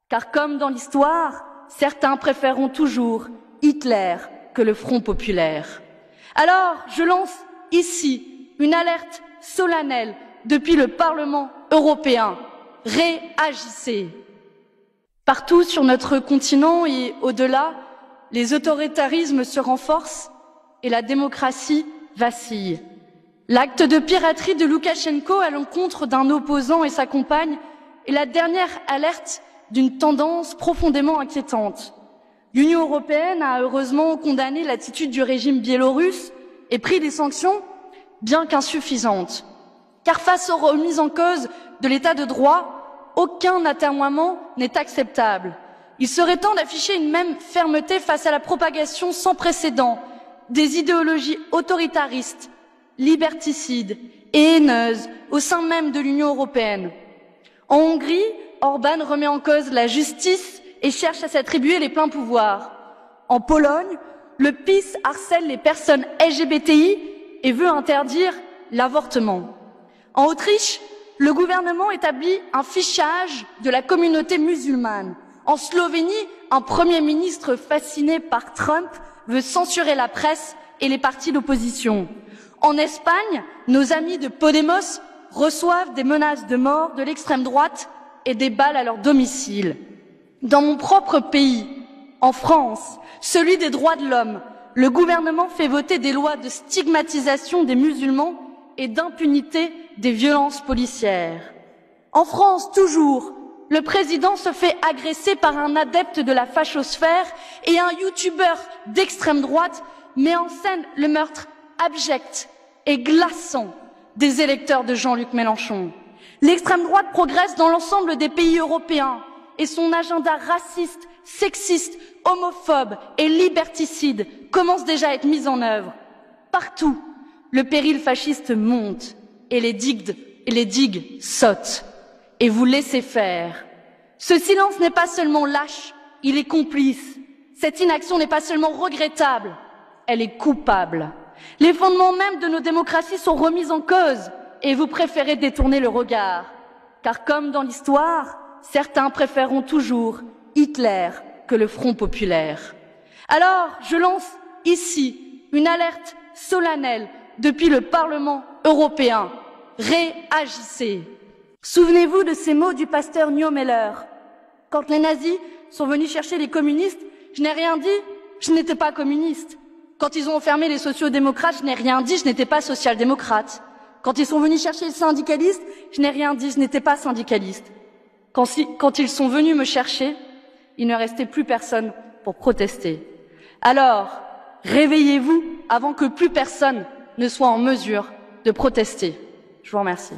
Car comme dans l'histoire, certains préféreront toujours Hitler que le Front populaire. Alors, je lance ici une alerte solennelle depuis le Parlement européen. Réagissez! Partout sur notre continent et au-delà, les autoritarismes se renforcent et la démocratie vacille. L'acte de piraterie de Loukachenko à l'encontre d'un opposant et sa compagne est la dernière alerte d'une tendance profondément inquiétante. L'Union européenne a heureusement condamné l'attitude du régime biélorusse et pris des sanctions, bien qu'insuffisantes. Car face aux remises en cause de l'état de droit, aucun atermoiement n'est acceptable. Il serait temps d'afficher une même fermeté face à la propagation sans précédent des idéologies autoritaristes, liberticides et haineuses au sein même de l'Union européenne. En Hongrie, Orbán remet en cause la justice et cherche à s'attribuer les pleins pouvoirs. En Pologne, le PiS harcèle les personnes LGBTI et veut interdire l'avortement. En Autriche, le gouvernement établit un fichage de la communauté musulmane. En Slovénie, un Premier ministre fasciné par Trump veut censurer la presse et les partis d'opposition. En Espagne, nos amis de Podemos reçoivent des menaces de mort de l'extrême droite et des balles à leur domicile. Dans mon propre pays, en France, celui des droits de l'homme, le gouvernement fait voter des lois de stigmatisation des musulmans et d'impunité des violences policières. En France, toujours, le président se fait agresser par un adepte de la fachosphère et un youtubeur d'extrême droite met en scène le meurtre abject et glaçant des électeurs de Jean-Luc Mélenchon. L'extrême droite progresse dans l'ensemble des pays européens et son agenda raciste, sexiste, homophobe et liberticide commence déjà à être mis en œuvre. Partout, le péril fasciste monte et les digues sautent. Et vous laissez faire. Ce silence n'est pas seulement lâche, il est complice. Cette inaction n'est pas seulement regrettable, elle est coupable. Les fondements mêmes de nos démocraties sont remis en cause et vous préférez détourner le regard. Car comme dans l'histoire, certains préféreront toujours Hitler que le Front populaire. Alors, je lance ici une alerte solennelle depuis le Parlement européen. Réagissez! Souvenez-vous de ces mots du pasteur Niemöller. Quand les nazis sont venus chercher les communistes, je n'ai rien dit, je n'étais pas communiste. Quand ils ont enfermé les sociaux-démocrates, je n'ai rien dit, je n'étais pas social-démocrate. Quand ils sont venus chercher les syndicalistes, je n'ai rien dit, je n'étais pas syndicaliste. Quand ils sont venus me chercher, il ne restait plus personne pour protester. Alors, réveillez-vous avant que plus personne ne soit en mesure de protester. Je vous remercie.